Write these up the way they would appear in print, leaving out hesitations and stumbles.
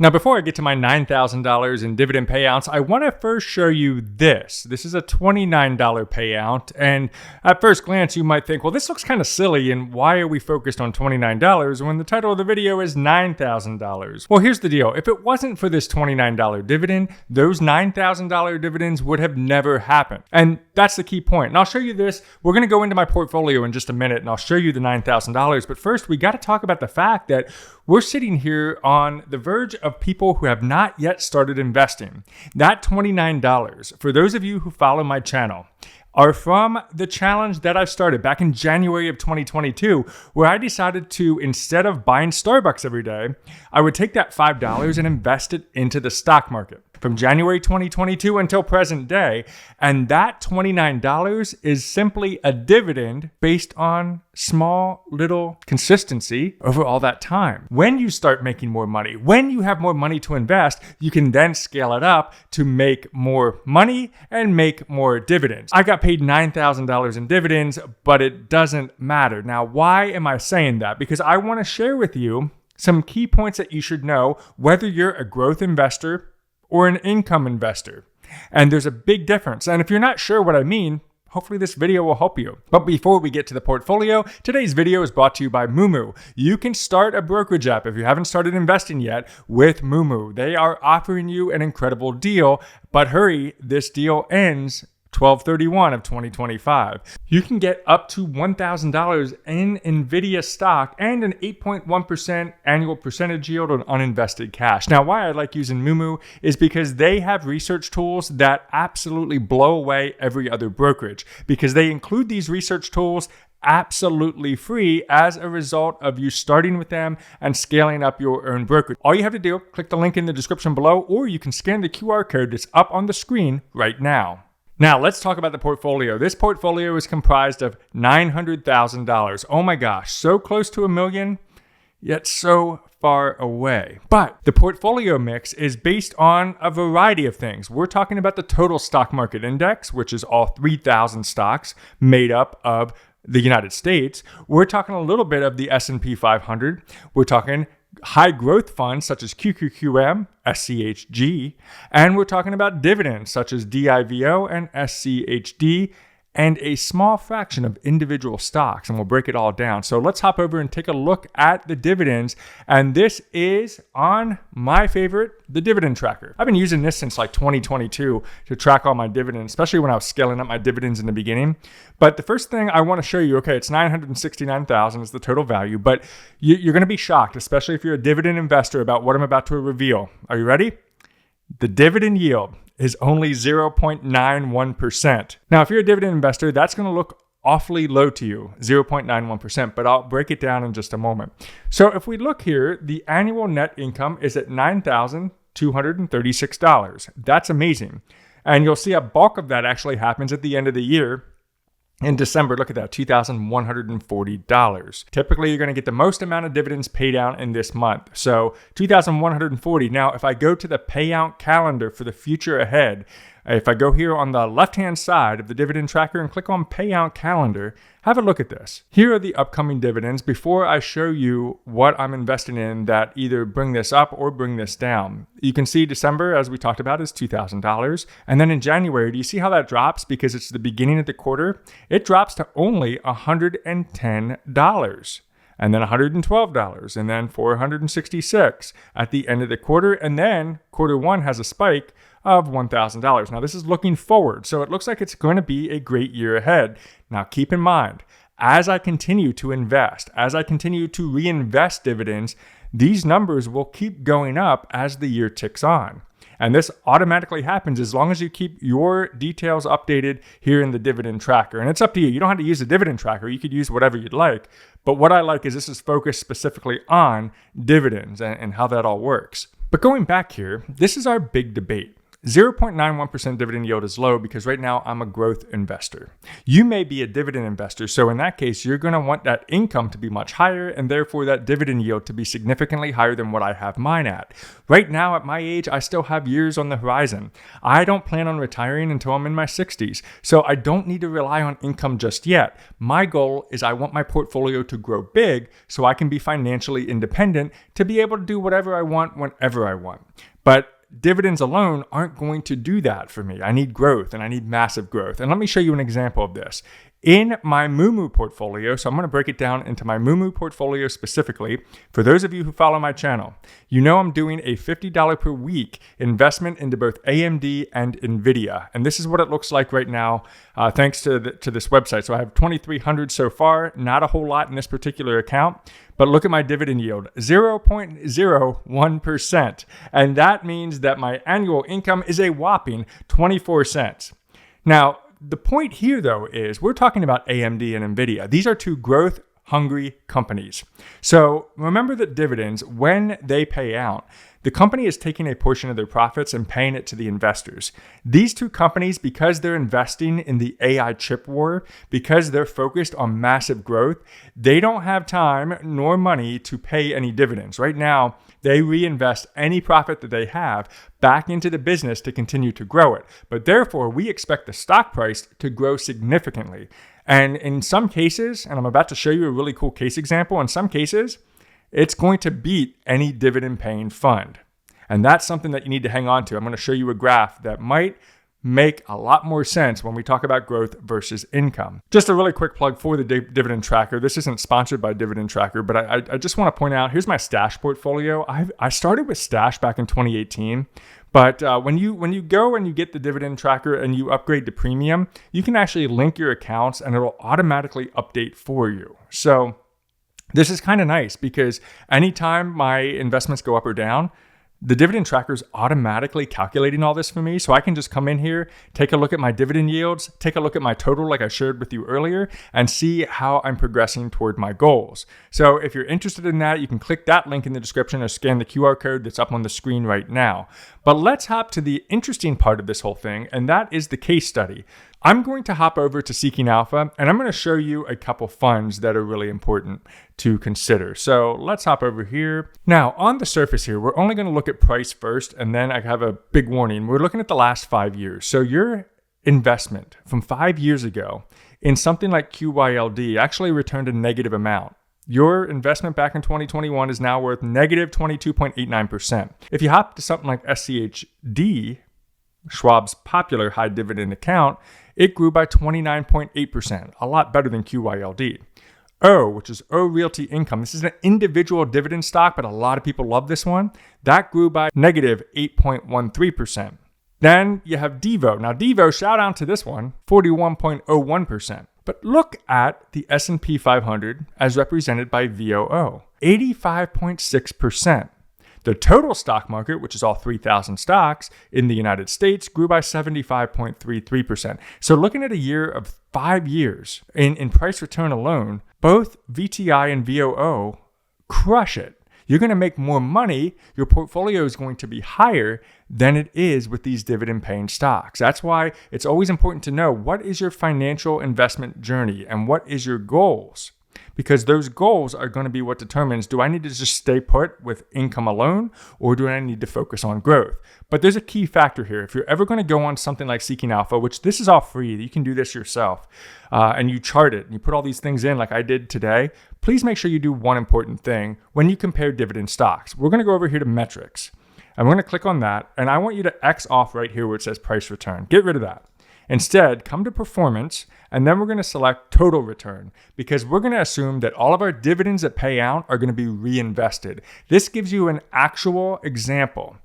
Now, before I get to my $9,000 in dividend payouts, I want to first show you this. This is a $29 payout. And at first glance, you might think, well, this looks kind of silly. And why are we focused on $29 when the title of the video is $9,000? Well, here's the deal. If it wasn't for this $29 dividend, those $9,000 dividends would have never happened. And that's the key point. And I'll show you this. We're going to go into my portfolio in just a minute and I'll show you the $9,000. But first, we got to talk about the fact that we're sitting here on the verge of people who have not yet started investing. That $29, for those of you who follow my channel, are from the challenge that I started back in January of 2022, where I decided to, instead of buying Starbucks every day, I would take that $5 and invest it into the stock market from January 2022 until present day. And that $29 is simply a dividend based on small little consistency over all that time. When you start making more money, when you have more money to invest, you can then scale it up to make more money and make more dividends. I got paid $9,000 in dividends, but it doesn't matter. Now, why am I saying that? Because I want to share with you some key points that you should know, whether you're a growth investor or an income investor. And there's a big difference. And if you're not sure what I mean, hopefully this video will help you. But before we get to the portfolio, today's video is brought to you by Moomoo. You can start a brokerage app if you haven't started investing yet with Moomoo. They are offering you an incredible deal, but hurry, this deal ends 12/31 of 2025. You can get up to $1,000 in NVIDIA stock and an 8.1% annual percentage yield on uninvested cash. Now, why I like using Moomoo is because they have research tools that absolutely blow away every other brokerage, because they include these research tools absolutely free as a result of you starting with them and scaling up your own brokerage. All you have to do, click the link in the description below, or you can scan the QR code that's up on the screen right now. Now, let's talk about the portfolio. This portfolio is comprised of $900,000. Oh my gosh, so close to $1 million, yet so far away. But the portfolio mix is based on a variety of things. We're talking about the total stock market index, which is all 3,000 stocks made up of the United States. We're talking a little bit of the S&P 500. We're talking high growth funds such as QQQM, SCHG, and we're talking about dividends such as DIVO and SCHD, and a small fraction of individual stocks, and we'll break it all down. So let's hop over and take a look at the dividends, and this is on my favorite, the dividend tracker. I've been using this since like 2022 to track all my dividends, especially when I was scaling up my dividends in the beginning. But the first thing I want to show you, okay, it's $969,000 is the total value, but you're going to be shocked, especially if you're a dividend investor, about what I'm about to reveal. Are you ready? The dividend yield is only 0.91%. Now, if you're a dividend investor, that's going to look awfully low to you, 0.91%, but I'll break it down in just a moment. So if we look here, the annual net income is at $9,236. That's amazing. And you'll see a bulk of that actually happens at the end of the year. In December, look at that, $2,140. Typically, you're going to get the most amount of dividends paid out in this month. So $2,140. Now, if I go to the payout calendar for the future ahead, if I go here on the left-hand side of the dividend tracker and click on payout calendar, have a look at this. Here are the upcoming dividends before I show you what I'm investing in that either bring this up or bring this down. You can see December, as we talked about, is $2,000. And then in January, do you see how that drops? Because it's the beginning of the quarter. It drops to only $110. And then $112, and then $466 at the end of the quarter. And then quarter one has a spike of $1,000. Now, this is looking forward, so it looks like it's going to be a great year ahead. Now, keep in mind, as I continue to invest, as I continue to reinvest dividends, these numbers will keep going up as the year ticks on. And this automatically happens as long as you keep your details updated here in the dividend tracker. And it's up to you. You don't have to use a dividend tracker. You could use whatever you'd like. But what I like is this is focused specifically on dividends and how that all works. But going back here, this is our big debate. 0.91% dividend yield is low because right now I'm a growth investor. You may be a dividend investor, so in that case, you're going to want that income to be much higher and therefore that dividend yield to be significantly higher than what I have mine at. Right now, at my age, I still have years on the horizon. I don't plan on retiring until I'm in my 60s, so I don't need to rely on income just yet. My goal is I want my portfolio to grow big so I can be financially independent to be able to do whatever I want whenever I want. But dividends alone aren't going to do that for me. I need growth and I need massive growth. And let me show you an example of this. In my Moomoo portfolio, so I'm going to break it down into my Moomoo portfolio specifically. For those of you who follow my channel, you know I'm doing a $50 per week investment into both AMD and NVIDIA. And this is what it looks like right now, thanks to this website. So I have 2,300 so far, not a whole lot in this particular account. But look at my dividend yield, 0.01%. And that means that my annual income is a whopping 24 cents. Now, the point here, though, is we're talking about AMD and NVIDIA. These are two growth-hungry companies. So remember that dividends, when they pay out, the company is taking a portion of their profits and paying it to the investors. These two companies, because they're investing in the AI chip war, because they're focused on massive growth, they don't have time nor money to pay any dividends. Right now, they reinvest any profit that they have back into the business to continue to grow it. But therefore, we expect the stock price to grow significantly. And in some cases, and I'm about to show you a really cool case example, in some cases, it's going to beat any dividend paying fund. And that's something that you need to hang on to. I'm going to show you a graph that might make a lot more sense when we talk about growth versus income. Just a really quick plug for the Dividend Tracker. This isn't sponsored by Dividend Tracker, but I just want to point out, here's my stash portfolio. I started with stash back in 2018. But when you go and you get the Dividend Tracker and you upgrade to premium, you can actually link your accounts and it'll automatically update for you. So this is kind of nice because anytime my investments go up or down, the Dividend Tracker is automatically calculating all this for me. So I can just come in here, take a look at my dividend yields, take a look at my total like I shared with you earlier, and see how I'm progressing toward my goals. So if you're interested in that, you can click that link in the description or scan the QR code that's up on the screen right now. But let's hop to the interesting part of this whole thing, and that is the case study. I'm going to hop over to Seeking Alpha, and I'm going to show you a couple funds that are really important to consider. So let's hop over here. Now, on the surface here, we're only going to look at price first, and then I have a big warning. We're looking at the last 5 years. So your investment from 5 years ago in something like QYLD actually returned a negative amount. Your investment back in 2021 is now worth negative 22.89%. If you hop to something like SCHD, Schwab's popular high dividend account, it grew by 29.8%, a lot better than QYLD. O, which is O Realty Income. This is an individual dividend stock, but a lot of people love this one. That grew by negative 8.13%. Then you have Devo. Now Devo, shout out to this one, 41.01%. But look at the S&P 500 as represented by VOO, 85.6%. The total stock market, which is all 3,000 stocks in the United States, grew by 75.33%. So looking at a year of 5 years in price return alone, both VTI and VOO crush it. You're going to make more money. Your portfolio is going to be higher than it is with these dividend paying stocks. That's why it's always important to know what is your financial investment journey and what is your goals. Because those goals are going to be what determines, do I need to just stay put with income alone or do I need to focus on growth? But there's a key factor here. If you're ever going to go on something like Seeking Alpha, which this is all free, you can do this yourself, and you chart it and you put all these things in like I did today, please make sure you do one important thing when you compare dividend stocks. We're going to go over here to metrics and we're going to click on that. And I want you to X off right here where it says price return. Get rid of that. Instead, come to performance, and then we're going to select total return because we're going to assume that all of our dividends that pay out are going to be reinvested. This gives you an actual example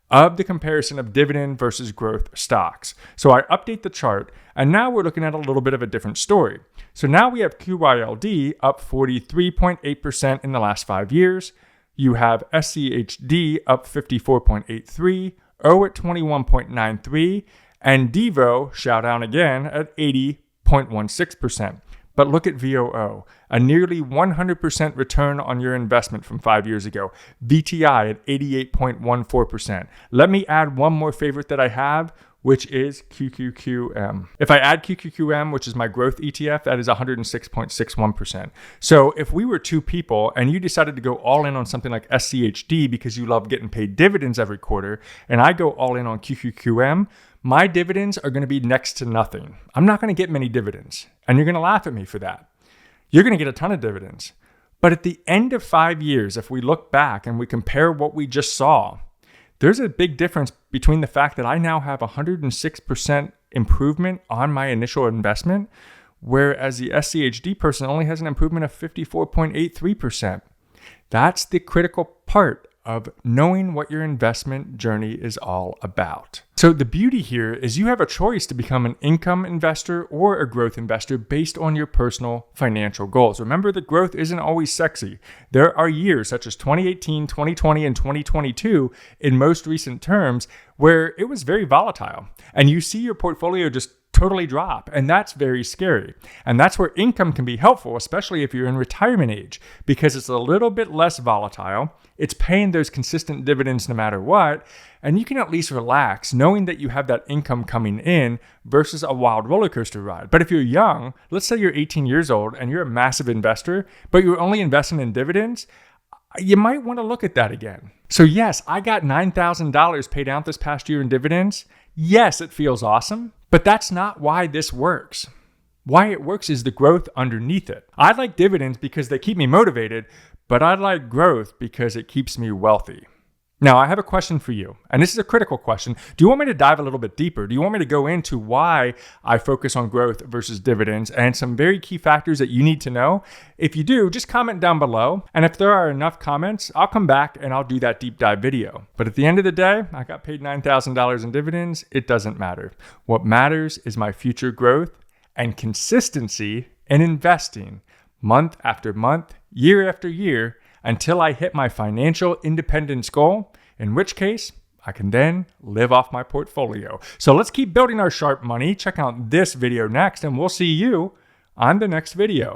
of the comparison of dividend versus growth stocks. So I update the chart, and now we're looking at a little bit of a different story. So now we have QYLD up 43.8% in the last 5 years. You have SCHD up 54.83%, O at 21.93%, and Devo, shout out again, at 80.16%. But look at VOO, a nearly 100% return on your investment from 5 years ago. VTI at 88.14%. Let me add one more favorite that I have, which is QQQM. If I add QQQM, which is my growth ETF, that is 106.61%. So if we were two people and you decided to go all in on something like SCHD because you love getting paid dividends every quarter, and I go all in on QQQM, my dividends are going to be next to nothing. I'm not going to get many dividends, and you're going to laugh at me for that. You're going to get a ton of dividends. But at the end of 5 years, if we look back and we compare what we just saw, there's a big difference between the fact that I now have 106% improvement on my initial investment, whereas the SCHD person only has an improvement of 54.83%. That's the critical part of knowing what your investment journey is all about. So the beauty here is you have a choice to become an income investor or a growth investor based on your personal financial goals. Remember that growth isn't always sexy. There are years such as 2018, 2020, and 2022 in most recent terms where it was very volatile and you see your portfolio just totally drop. And that's very scary. And that's where income can be helpful, especially if you're in retirement age, because it's a little bit less volatile. It's paying those consistent dividends no matter what. And you can at least relax knowing that you have that income coming in versus a wild roller coaster ride. But if you're young, let's say you're 18 years old and you're a massive investor, but you're only investing in dividends, you might want to look at that again. So yes, I got $9,000 paid out this past year in dividends. Yes, it feels awesome, but that's not why this works. Why it works is the growth underneath it. I like dividends because they keep me motivated, but I like growth because it keeps me wealthy. Now, I have a question for you, and this is a critical question. Do you want me to dive a little bit deeper? Do you want me to go into why I focus on growth versus dividends and some very key factors that you need to know? If you do, just comment down below. And if there are enough comments, I'll come back and I'll do that deep dive video. But at the end of the day, I got paid $9,000 in dividends. It doesn't matter. What matters is my future growth and consistency in investing month after month, year after year, until I hit my financial independence goal, in which case I can then live off my portfolio. So let's keep building our Sharpe money. Check out this video next, and we'll see you on the next video.